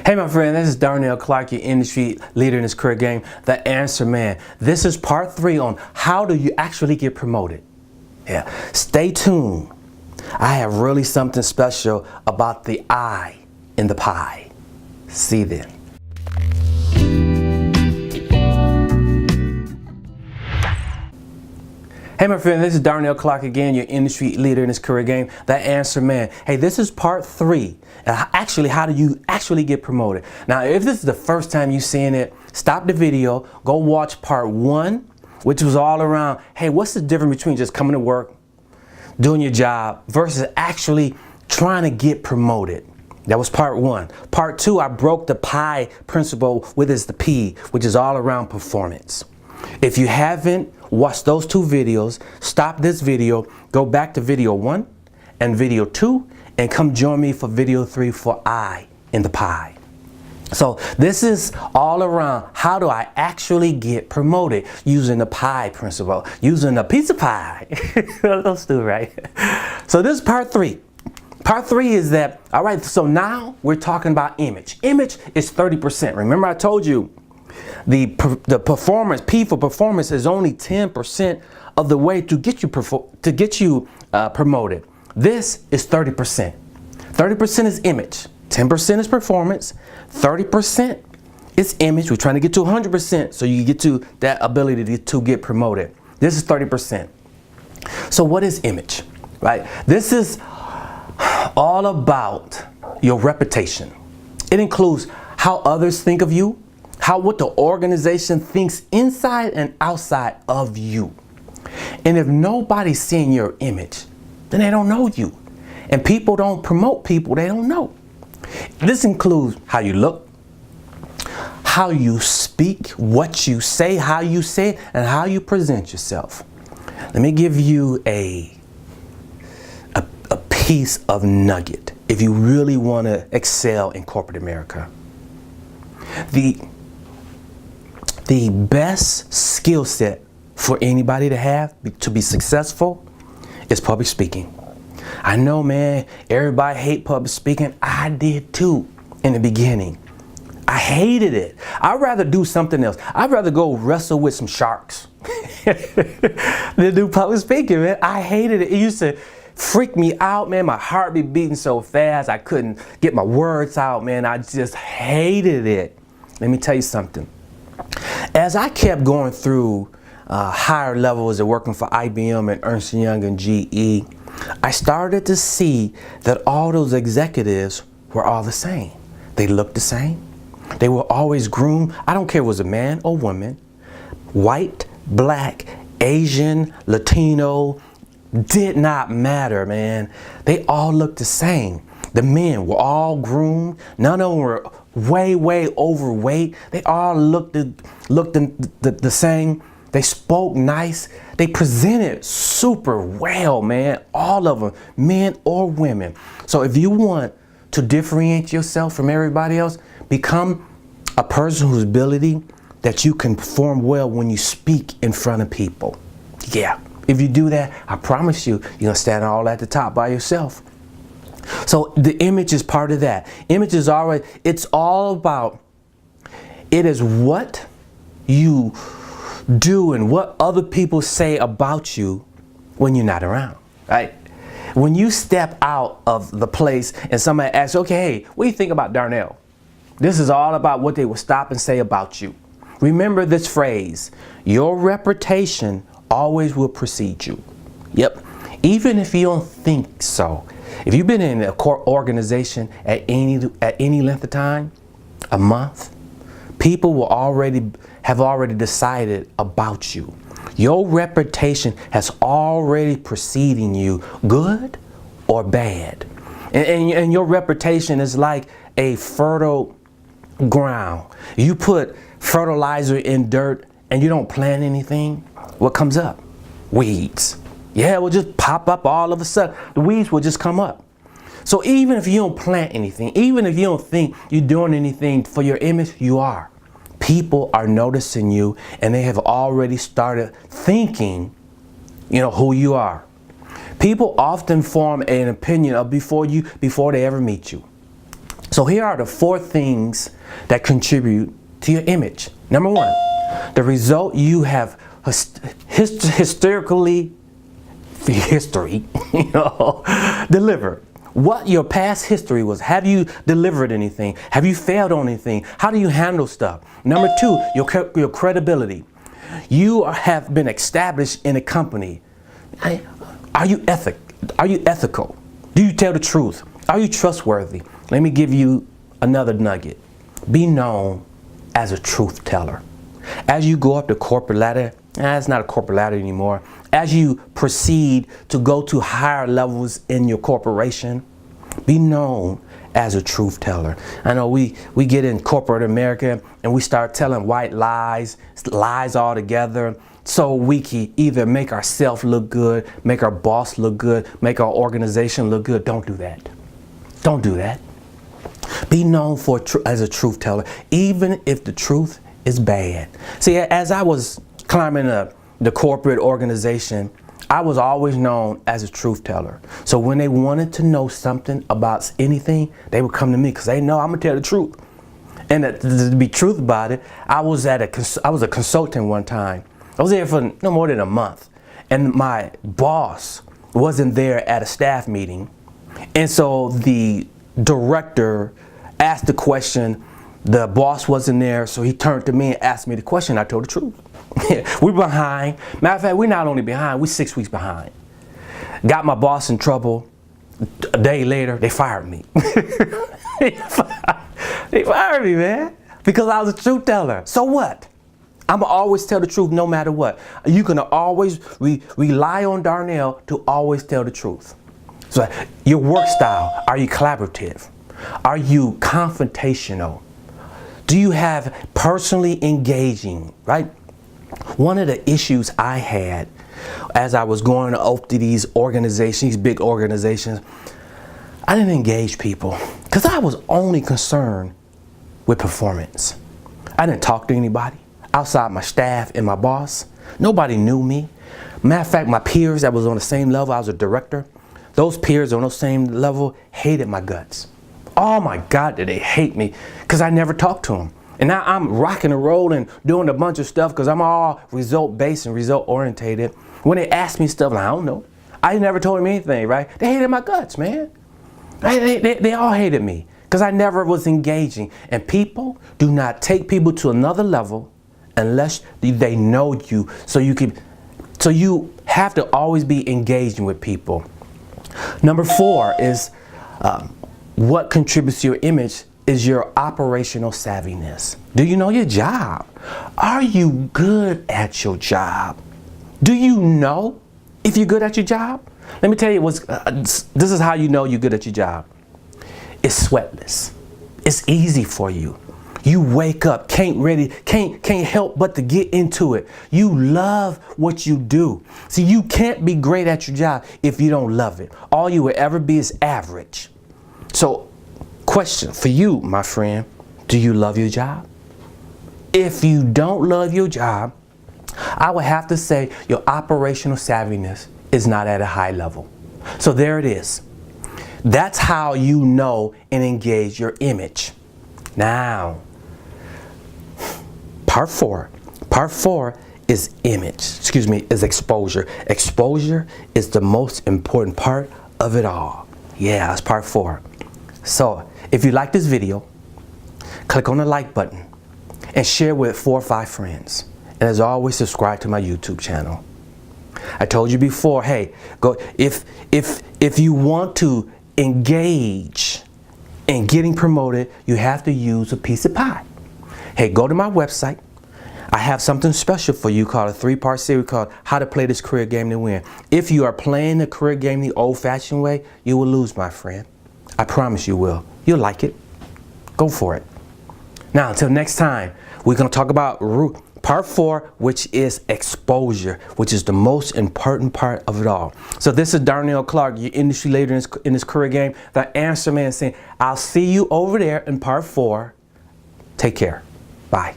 Hey my friend, this is Darnell Clarke, your industry leader in this career game, the answer man. This is part 3 on how do you actually get promoted. Yeah, stay tuned. I have really something special about the I in the pie. See you then. Hey my friend, this is Darnell Clarke again, your industry leader in this career game, the answer man. Hey, this is part 3. Actually, how do you actually get promoted? Now, if this is the first time you're seeing it, stop the video, go watch part 1, which was all around, hey, what's the difference between just coming to work, doing your job, versus actually trying to get promoted? That was part 1. Part 2, I broke the pie principle, which is the P, which is all around performance. If you haven't watched those 2 videos, stop this video, go back to video 1 and video 2, and come join me for video 3 for I in the pie. So this is all around how do I actually get promoted using the pie principle, using a piece of pie. Those 2, right? So this is part 3. Part 3 is that, all right, so now we're talking about image. Image is 30%. Remember I told you the performance, P for performance, is only 10% of the way to get you promoted. This is 30%. 30% is image. 10% is performance. 30% is image. We're trying to get to 100% so you get to that ability to get promoted. This is 30%. So what is image, right? This is all about your reputation. It includes how others think of you, what the organization thinks inside and outside of you. And if nobody's seeing your image, then they don't know you. And people don't promote people they don't know. This includes how you look, how you speak, what you say, how you say it, and how you present yourself. Let me give you a piece of nugget if you really want to excel in corporate America. The best skill set for anybody to have to be successful is public speaking. I know, man, everybody hate public speaking. I did too in the beginning. I hated it. I'd rather do something else. I'd rather go wrestle with some sharks than do public speaking, man. I hated it. It used to freak me out, man. My heart be beating so fast. I couldn't get my words out, man. I just hated it. Let me tell you something. As I kept going through higher levels of working for IBM and Ernst & Young and GE, I started to see that all those executives were all the same. They looked the same. They were always groomed. I don't care if it was a man or woman, white, black, Asian, Latino, did not matter, man. They all looked the same. The men were all groomed. None of them were way overweight. They all looked the same. They spoke nice. They presented super well, man. All of them, men or women. So if you want to differentiate yourself from everybody else, become a person whose ability that you can perform well when you speak in front of people. Yeah, if you do that, I promise you, you're gonna stand all at the top by yourself. So the image is part of that. Image is already, it's all about, it is what you do and what other people say about you when you're not around, right? When you step out of the place and somebody asks, okay, hey, what do you think about Darnell? This is all about what they will stop and say about you. Remember this phrase, your reputation always will precede you. Yep, even if you don't think so. If you've been in a organization at any length of time, a month, people will have already decided about you. Your reputation has already preceding you, good or bad. And your reputation is like a fertile ground. You put fertilizer in dirt and you don't plant anything, what comes up? Weeds. Yeah, it will just pop up all of a sudden. The weeds will just come up. So even if you don't plant anything, even if you don't think you're doing anything for your image, you are. People are noticing you and they have already started thinking, who you are. People often form an opinion of before they ever meet you. So here are the 4 things that contribute to your image. Number 1, the result you have historically delivered. What your past history was. Have you delivered anything? Have you failed on anything? How do you handle stuff? Number 2, your credibility. You have been established in a company. Are you ethical? Do you tell the truth? Are you trustworthy? Let me give you another nugget. Be known as a truth teller. As you go up the corporate ladder, it's not a corporate ladder anymore. As you proceed to go to higher levels in your corporation, be known as a truth teller. I know we get in corporate America and we start telling white lies altogether, so we can either make ourselves look good, make our boss look good, make our organization look good. Don't do that. Don't do that. Be known as a truth teller, even if the truth is bad. See, as I was climbing the corporate organization, I was always known as a truth teller. So when they wanted to know something about anything, they would come to me because they know I'm gonna tell the truth. And to be truth about it, I was a consultant one time. I was there for no more than a month, and my boss wasn't there at a staff meeting, and so the director asked the question. The boss wasn't there, so he turned to me and asked me the question. I told the truth. We're behind. Matter of fact, we're not only behind, we're 6 weeks behind. Got my boss in trouble. A day later, they fired me. They fired me, man, because I was a truth teller. So what? I'm going to always tell the truth no matter what. You can always rely on Darnell to always tell the truth. So your work style, are you collaborative? Are you confrontational? Do you have personally engaging, right? One of the issues I had as I was going up to these organizations, these big organizations, I didn't engage people because I was only concerned with performance. I didn't talk to anybody outside my staff and my boss. Nobody knew me. Matter of fact, my peers that was on the same level, I was a director, those peers on the same level hated my guts. Oh my God, did they hate me because I never talked to them. And now I'm rocking and rolling, doing a bunch of stuff because I'm all result-based and result-orientated. When they ask me stuff, I don't know. I never told them anything, right? They hated my guts, man. They all hated me because I never was engaging. And people do not take people to another level unless they know you. So you have to always be engaging with people. Number 4 is what contributes to your image is your operational savviness. Do you know your job? Are you good at your job? Do you know if you're good at your job? Let me tell you this is how you know you're good at your job. It's sweatless. It's easy for you. You wake up, can't help but to get into it. You love what you do. See, you can't be great at your job if you don't love it. All you will ever be is average. So, question for you, my friend, do you love your job? If you don't love your job, I would have to say your operational savviness is not at a high level. So there it is. That's how you know and engage your image. Now, part 4 is is exposure. Exposure is the most important part of it all. Yeah, that's part 4. So if you like this video, click on the like button and share with 4 or 5 friends. And as always, subscribe to my YouTube channel. I told you before, hey, go if you want to engage in getting promoted, you have to use a piece of pie. Hey, go to my website. I have something special for you called a 3-part series called How to Play This Career Game to Win. If you are playing the career game the old-fashioned way, you will lose, my friend. I promise you will. You'll like it. Go for it. Now, until next time, we're going to talk about part 4, which is exposure, which is the most important part of it all. So this is Darnell Clarke, your industry leader in this career game. The answer man saying, I'll see you over there in part 4. Take care. Bye.